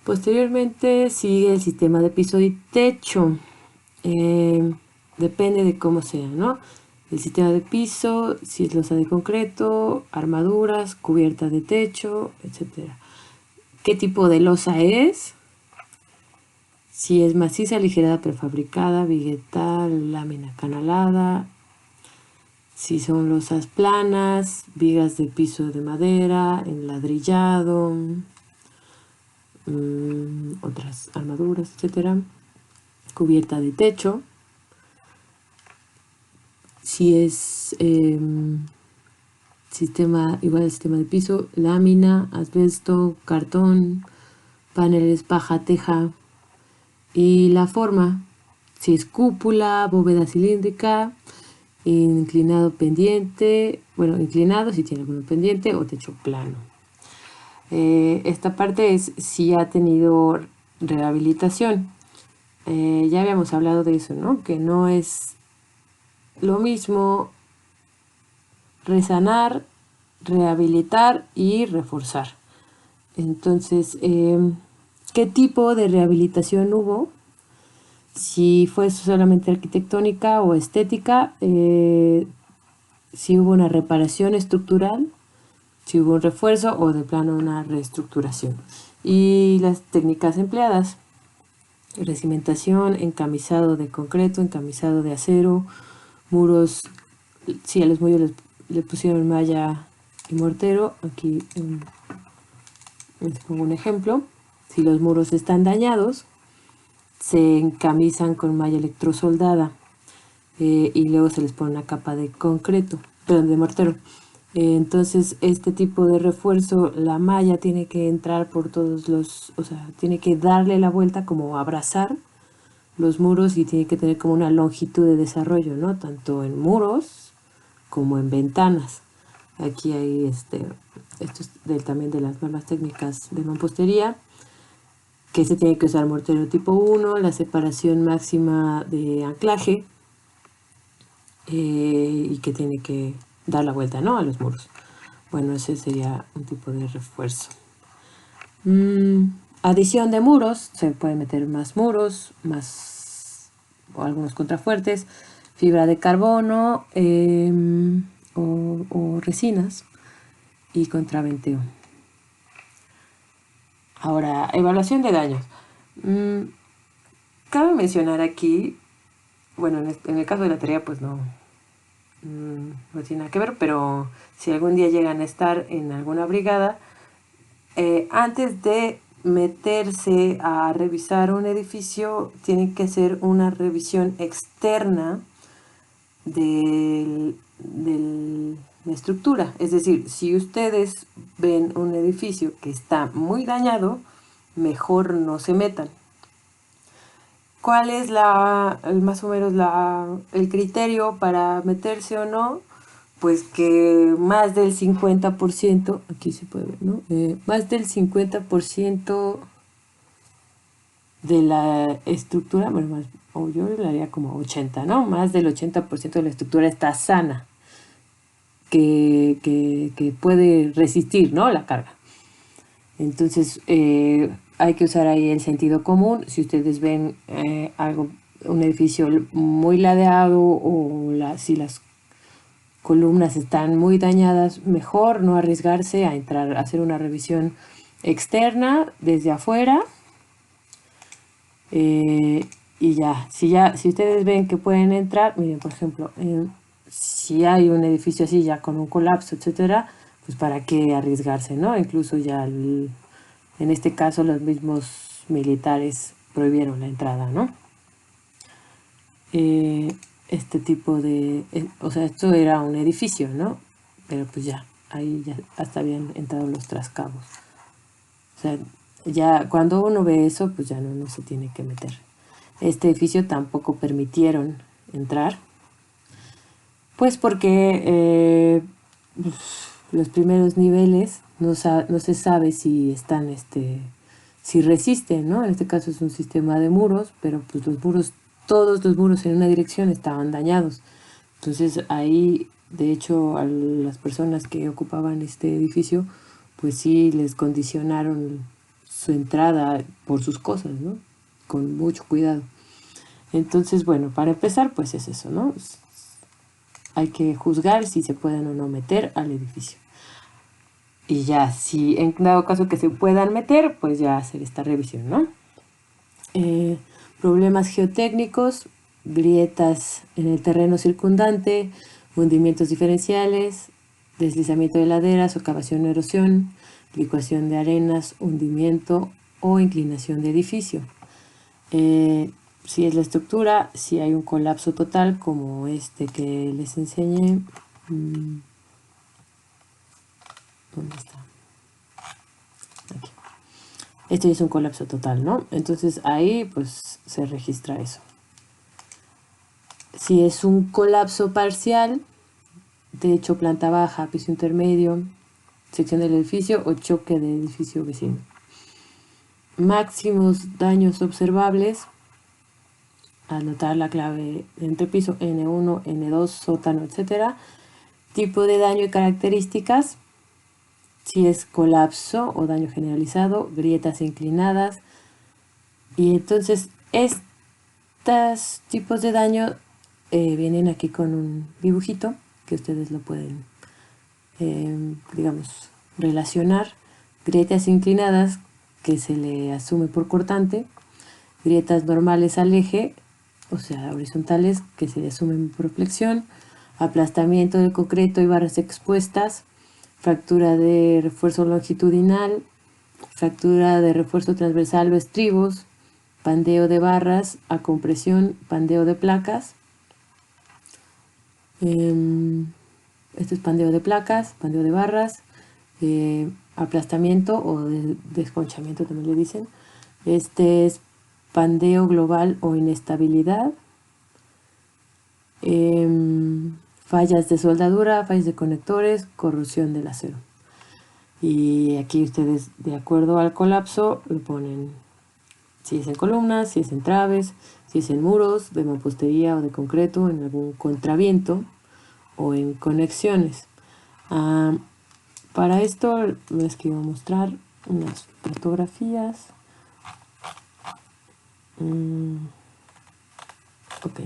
Posteriormente sigue el sistema de piso y techo. Depende de cómo sea, ¿no? El sistema de piso, si es losa de concreto, armaduras, cubierta de techo, etcétera. ¿Qué tipo de losa es? Si es maciza, aligerada, prefabricada, vegetal, lámina canalada. Si son losas planas, vigas de piso de madera, enladrillado, otras armaduras, etcétera. Cubierta de techo. Si es igual al sistema de piso, lámina, asbesto, cartón, paneles, paja, teja. Y la forma, si es cúpula, bóveda cilíndrica, inclinado pendiente, bueno, inclinado si tiene alguno pendiente, o techo plano. Esta parte es si ha tenido rehabilitación. Ya habíamos hablado de eso, ¿no? Que no es lo mismo resanar, rehabilitar y reforzar. Entonces, ¿qué tipo de rehabilitación hubo? Si fue solamente arquitectónica o estética, si hubo una reparación estructural, si hubo un refuerzo o de plano una reestructuración. Y las técnicas empleadas: recimentación, encamisado de concreto, encamisado de acero, muros, si a los muros le pusieron malla y mortero. Aquí les pongo un ejemplo. Si los muros están dañados, se encamisan con malla electrosoldada y luego se les pone una capa de concreto, perdón, de mortero. Entonces este tipo de refuerzo, la malla tiene que entrar por todos los, o sea, tiene que darle la vuelta, como abrazar los muros, y tiene que tener como una longitud de desarrollo, ¿no? Tanto en muros como en ventanas. Aquí hay esto es también de las normas técnicas de mampostería, que se tiene que usar mortero tipo 1, la separación máxima de anclaje, y que tiene que dar la vuelta, ¿no?, a los muros. Bueno, ese sería un tipo de refuerzo. Adición de muros, se pueden meter más muros, más o algunos contrafuertes, fibra de carbono o resinas, y contraventeo. Ahora, evaluación de daños. Cabe mencionar aquí, bueno, en el caso de la tarea pues no tiene nada que ver, pero si algún día llegan a estar en alguna brigada, antes de meterse a revisar un edificio, tienen que hacer una revisión externa de la estructura. Es decir, si ustedes ven un edificio que está muy dañado, mejor no se metan. ¿Cuál es más o menos el criterio para meterse o no? Pues que más del 50%, aquí se puede ver, ¿no? Más del 50% de la estructura, bueno, más, o yo le haría como 80, ¿no? Más del 80% de la estructura está sana, que puede resistir, ¿no?, la carga. Entonces, hay que usar ahí el sentido común. Si ustedes ven un edificio muy ladeado, o si las columnas están muy dañadas, mejor no arriesgarse a entrar a hacer una revisión externa desde afuera. Y si ustedes ven que pueden entrar, miren, por ejemplo, si hay un edificio así ya con un colapso, etcétera, pues para qué arriesgarse, ¿no? Incluso ya en este caso los mismos militares prohibieron la entrada, ¿no? Este tipo de, o sea, esto era un edificio, ¿no? Pero pues ya, ahí ya hasta habían entrado los trascabos. O sea, ya cuando uno ve eso, pues ya no se tiene que meter. Este edificio tampoco permitieron entrar, pues porque los primeros niveles no se sabe si están, si resisten, ¿no? En este caso es un sistema de muros, pero pues todos los muros en una dirección estaban dañados. Entonces ahí, de hecho, a las personas que ocupaban este edificio, pues sí les condicionaron su entrada por sus cosas, ¿no? Con mucho cuidado. Entonces, bueno, para empezar, pues es eso, ¿no? Hay que juzgar si se pueden o no meter al edificio. Y ya, si en dado caso que se puedan meter, pues ya hacer esta revisión, ¿no? Problemas geotécnicos, grietas en el terreno circundante, hundimientos diferenciales, deslizamiento de laderas, socavación, erosión, licuación de arenas, hundimiento o inclinación de edificio. Si es la estructura, si hay un colapso total como este que les enseñé. ¿Dónde está? Aquí. Esto es un colapso total, ¿no? Entonces ahí pues se registra eso. Si es un colapso parcial, techo, planta baja, piso intermedio, sección del edificio o choque de edificio vecino. Máximos daños observables. Anotar la clave de entrepiso N1, N2, sótano, etc. Tipo de daño y características. Si es colapso o daño generalizado, grietas inclinadas. Y entonces estos tipos de daño vienen aquí con un dibujito que ustedes lo pueden, digamos, relacionar. Grietas inclinadas que se le asume por cortante, grietas normales al eje, o sea, horizontales que se le asumen por flexión, aplastamiento de concreto y barras expuestas, fractura de refuerzo longitudinal, fractura de refuerzo transversal o estribos, pandeo de barras a compresión, pandeo de placas. Este es pandeo de placas, pandeo de barras, aplastamiento o desconchamiento también le dicen. Este es pandeo global o inestabilidad. Fallas de soldadura, fallas de conectores, corrosión del acero. Y aquí ustedes, de acuerdo al colapso, le ponen si es en columnas, si es en traves, si es en muros de mampostería o de concreto, en algún contraviento o en conexiones. Para esto les quiero mostrar unas fotografías. Ok.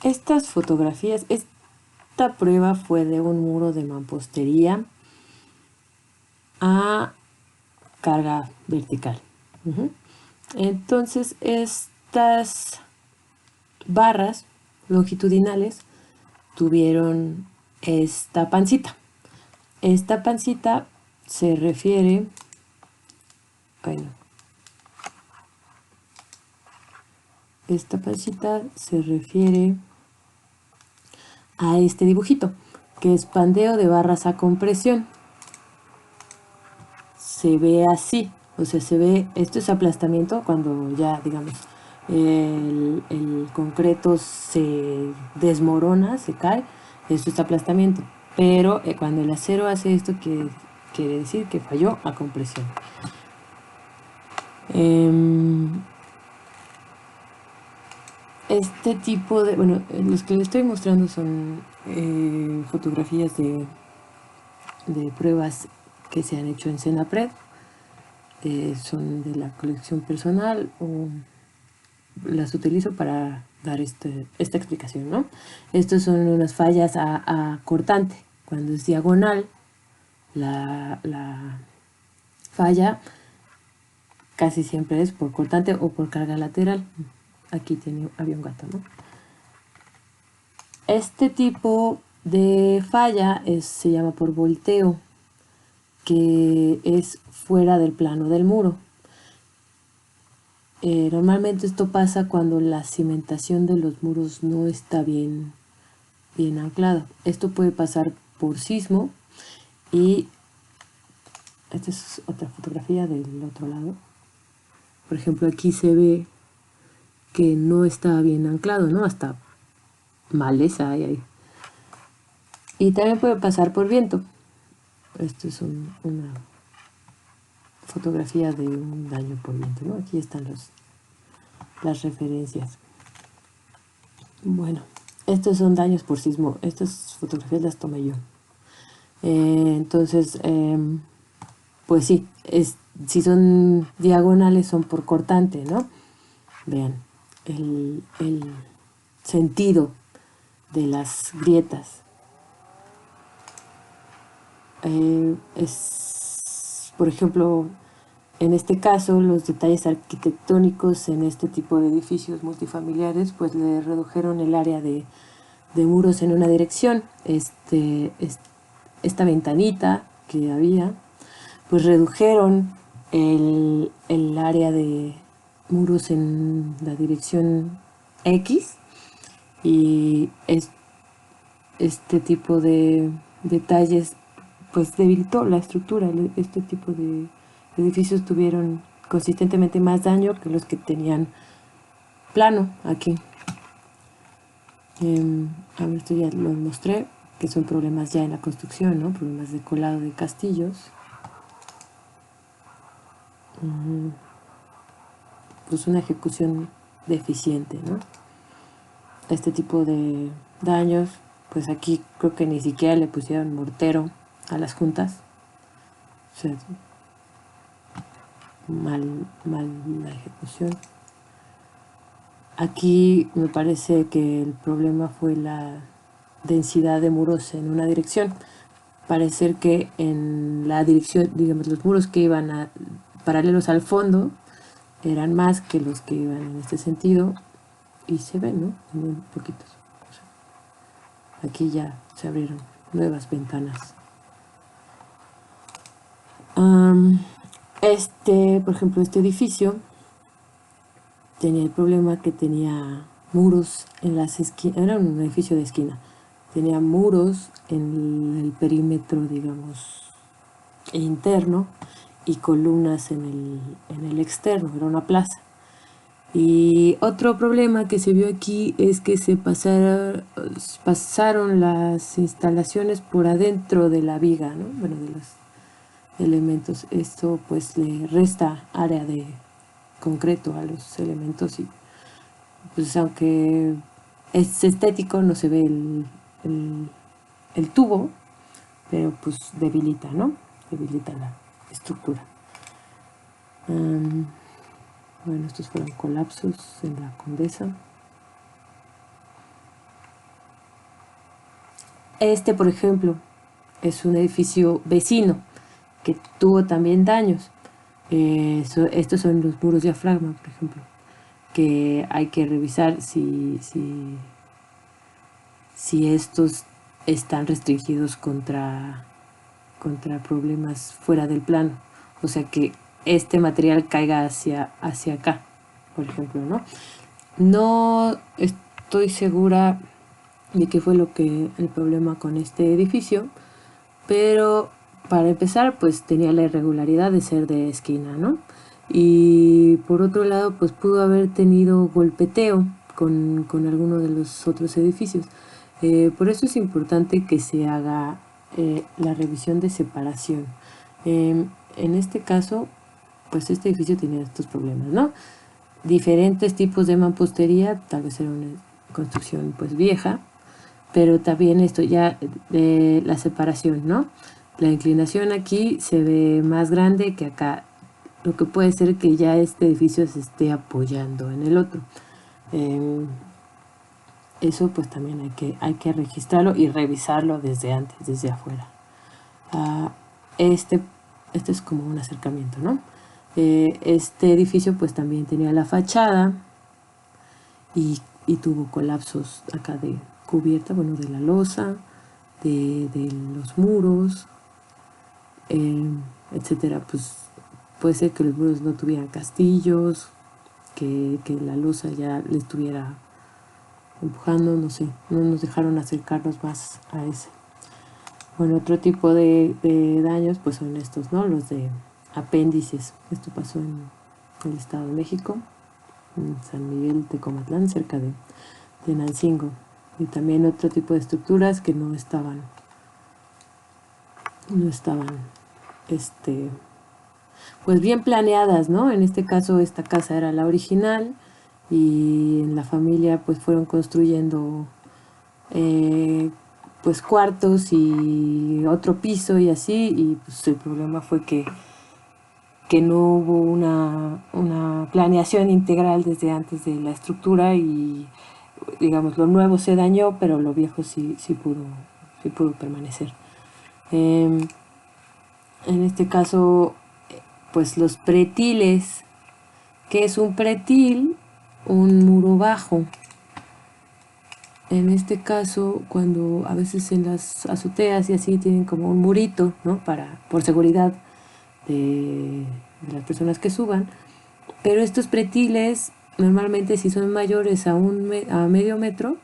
Estas fotografías, esta prueba fue de un muro de mampostería a carga vertical. Entonces estas barras longitudinales tuvieron esta pancita. Esta pancita se refiere, bueno, esta pancita se refiere a este dibujito, que es pandeo de barras a compresión. Se ve así, o sea, se ve, esto es aplastamiento cuando ya, digamos, el concreto se desmorona, se cae, esto es aplastamiento. Pero cuando el acero hace esto, quiere decir que falló a compresión. Este tipo de, bueno, los que les estoy mostrando son fotografías de pruebas que se han hecho en Senapred. Son de la colección personal o las utilizo para dar esta explicación, ¿no? Estos son unas fallas a cortante. Cuando es diagonal, la falla casi siempre es por cortante o por carga lateral. Aquí había un gato, ¿no? Este tipo de falla se llama por volteo, que es fuera del plano del muro. Normalmente esto pasa cuando la cimentación de los muros no está bien anclada. Esto puede pasar por sismo y esta es otra fotografía del otro lado. Por ejemplo, aquí se ve que no está bien anclado, ¿no? Hasta maleza hay ahí. Y también puede pasar por viento. Esto es una fotografía de un daño por viento, ¿no? Aquí están las referencias. Bueno, estos son daños por sismo. Estas fotografías las tomé yo. Entonces, pues sí, si son diagonales son por cortante, ¿no? Vean el sentido de las grietas. Por ejemplo, en este caso, los detalles arquitectónicos en este tipo de edificios multifamiliares, pues le redujeron el área de muros en una dirección. Esta ventanita que había, pues redujeron el área de muros en la dirección X, y este tipo de detalles pues debilitó la estructura. Este tipo de edificios tuvieron consistentemente más daño que los que tenían plano aquí. A ver, esto ya lo mostré, que son problemas ya en la construcción, ¿no? Problemas de colado de castillos. Pues una ejecución deficiente, ¿no? Este tipo de daños, pues aquí creo que ni siquiera le pusieron mortero a las juntas. O sea, mal la ejecución. Aquí me parece que el problema fue la densidad de muros en una dirección. Parece que en la dirección, digamos, los muros que iban paralelos al fondo eran más que los que iban en este sentido, y se ven, ¿no? También poquitos. O sea, aquí ya se abrieron nuevas ventanas. Por ejemplo, este edificio tenía el problema que tenía muros en las esquinas. Era un edificio de esquina. Tenía muros en el perímetro, digamos, interno, y columnas en el externo. Era una plaza. Y otro problema que se vio aquí es que se pasaron las instalaciones por adentro de la viga, ¿no? Bueno, de los elementos. Esto pues le resta área de concreto a los elementos, y pues aunque es estético, no se ve el tubo, pero pues debilita, ¿no? Debilita la estructura. Bueno, estos fueron colapsos en la Condesa. Por ejemplo, es un edificio vecino que tuvo también daños. Estos son los muros diafragma, por ejemplo, que hay que revisar si estos están restringidos contra problemas fuera del plano. O sea, que este material caiga hacia acá, por ejemplo, ¿no? No estoy segura de qué fue el problema con este edificio, pero para empezar, pues tenía la irregularidad de ser de esquina, ¿no? Y por otro lado, pues pudo haber tenido golpeteo con alguno de los otros edificios. Por eso es importante que se haga la revisión de separación. En este caso, pues este edificio tenía estos problemas, ¿no? Diferentes tipos de mampostería, tal vez era una construcción pues vieja, pero también esto ya de la separación, ¿no? La inclinación aquí se ve más grande que acá, lo que puede ser que ya este edificio se esté apoyando en el otro. Eso pues también hay que registrarlo y revisarlo desde antes, desde afuera. Este es como un acercamiento, ¿no? Este edificio pues también tenía la fachada y tuvo colapsos acá de cubierta, bueno, de la losa, de los muros, etcétera. Pues puede ser que los muros no tuvieran castillos, que la losa ya le estuviera empujando, no sé, no nos dejaron acercarnos más a ese. Bueno, otro tipo de daños pues son estos, ¿no? Los de apéndices. Esto pasó en el Estado de México, en San Miguel Tecomatlán, cerca de Nancingo. Y también otro tipo de estructuras que no estaban pues bien planeadas, ¿no? En este caso esta casa era la original, y en la familia pues fueron construyendo pues cuartos y otro piso y así, y pues el problema fue que no hubo una planeación integral desde antes de la estructura y digamos lo nuevo se dañó, pero lo viejo sí pudo permanecer. En este caso, pues los pretiles. ¿Qué es un pretil? Un muro bajo. En este caso, cuando a veces en las azoteas y así tienen como un murito, ¿no? Por seguridad de las personas que suban. Pero estos pretiles, normalmente si son mayores a medio metro,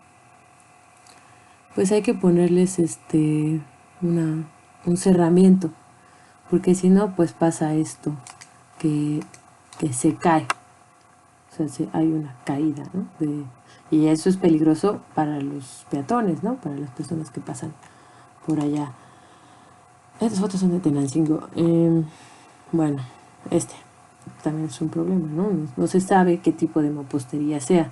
pues hay que ponerles un cerramiento. Porque si no, pues pasa esto, que se cae. O sea, hay una caída, ¿no? Y eso es peligroso para los peatones, ¿no? Para las personas que pasan por allá. Estas fotos son de Tenancingo. Bueno, también es un problema, ¿no? No se sabe qué tipo de mampostería sea.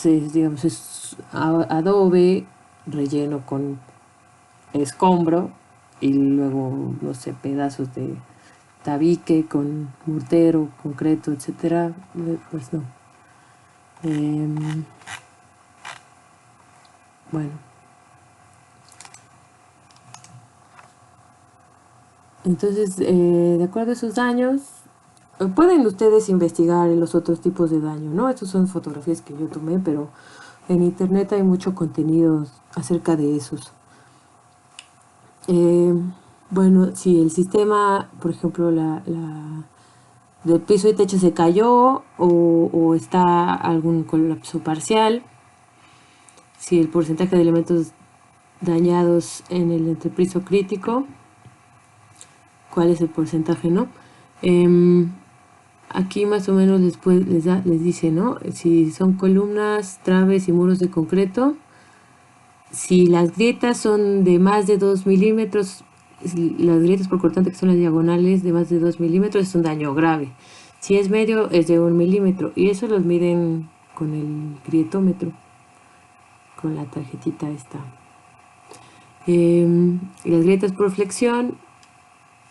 Digamos, es adobe relleno con escombro y luego, no sé, pedazos de tabique con mortero, concreto, etcétera. Pues no. Bueno, entonces, de acuerdo a esos daños, pueden ustedes investigar los otros tipos de daño, ¿no? Estas son fotografías que yo tomé, pero en internet hay mucho contenido acerca de esos. Bueno, si el sistema, por ejemplo, del piso y techo se cayó o está algún colapso parcial, si el porcentaje de elementos dañados en el entrepiso crítico, cuál es el porcentaje, ¿no? Aquí más o menos les dice, ¿no? Si son columnas, traves y muros de concreto, si las grietas son de más de 2 milímetros, las grietas por cortante, que son las diagonales de más de 2 milímetros, es un daño grave. Si es medio, es de 1 milímetro. Y eso los miden con el grietómetro, con la tarjetita esta. Las grietas por flexión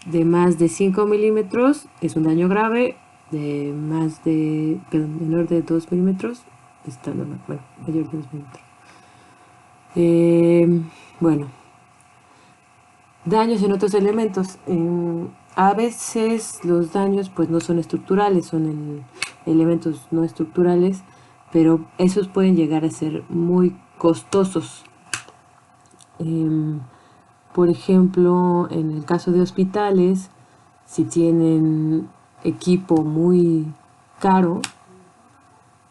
de más de 5 milímetros es un daño grave. De menor de 2 milímetros está normal. Bueno, mayor de 2 milímetros. Bueno, daños en otros elementos. A veces los daños pues no son estructurales, son en elementos no estructurales, pero esos pueden llegar a ser muy costosos. Por ejemplo, en el caso de hospitales, si tienen equipo muy caro,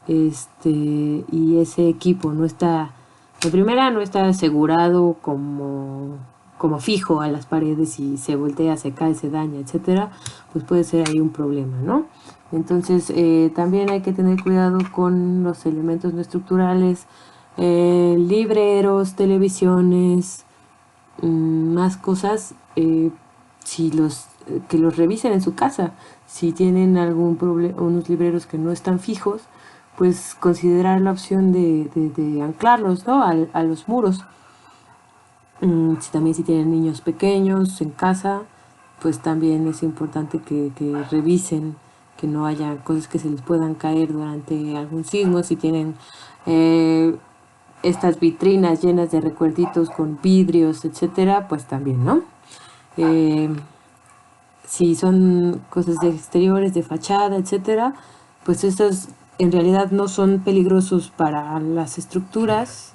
y ese equipo no está, de primera no está asegurado como fijo a las paredes, y se voltea, se cae, se daña, etcétera, pues puede ser ahí un problema, ¿no? Entonces también hay que tener cuidado con los elementos no estructurales, libreros, televisiones, más cosas, que los revisen en su casa. Si tienen algún problema, unos libreros que no están fijos, pues considerar la opción de anclarlos, ¿no? a los muros. También si tienen niños pequeños en casa, pues también es importante que revisen que no haya cosas que se les puedan caer durante algún sismo. Si tienen estas vitrinas llenas de recuerditos con vidrios, etcétera, pues también, ¿no? Si son cosas de exteriores, de fachada, etcétera, pues estos en realidad no son peligrosos para las estructuras,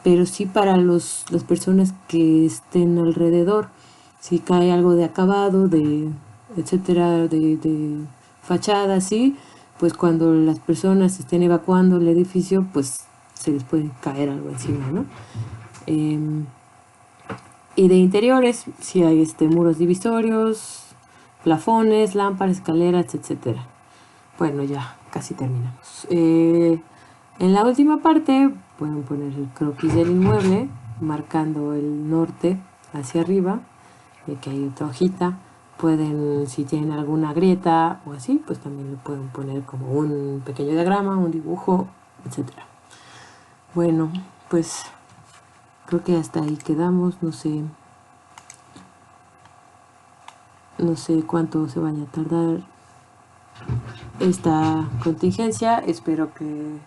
pero sí para las personas que estén alrededor. Si cae algo de acabado, etcétera, de fachada, así, pues cuando las personas estén evacuando el edificio, pues se les puede caer algo encima, ¿no? Y de interiores, si hay muros divisorios, plafones, lámparas, escaleras, etcétera. Bueno, ya casi terminamos. En la última parte pueden poner el croquis del inmueble, marcando el norte hacia arriba, de que hay otra hojita. Pueden, si tienen alguna grieta o así, pues también le pueden poner como un pequeño diagrama, un dibujo, etcétera. Bueno, pues creo que hasta ahí quedamos. No sé cuánto se vaya a tardar esta contingencia. Espero que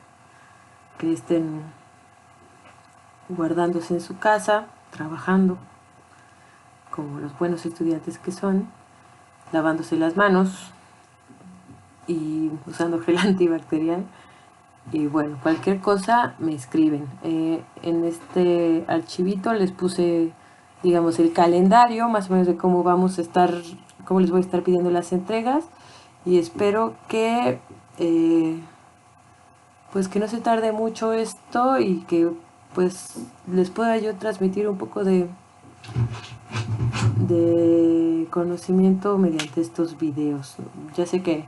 estén guardándose en su casa, trabajando como los buenos estudiantes que son, lavándose las manos y usando gel antibacterial. Y bueno, cualquier cosa me escriben. En este archivito les puse, digamos, el calendario, más o menos de cómo vamos a estar, cómo les voy a estar pidiendo las entregas. Y espero que, pues que no se tarde mucho esto y que pues les pueda yo transmitir un poco de conocimiento mediante estos videos. Ya sé que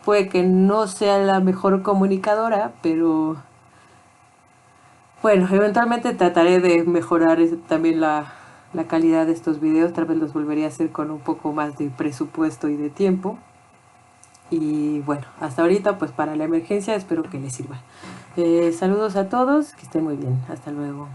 puede que no sea la mejor comunicadora, pero bueno, eventualmente trataré de mejorar también la calidad de estos videos. Tal vez los volvería a hacer con un poco más de presupuesto y de tiempo. Y bueno, hasta ahorita pues para la emergencia espero que les sirva. Saludos a todos, que estén muy bien. Hasta luego.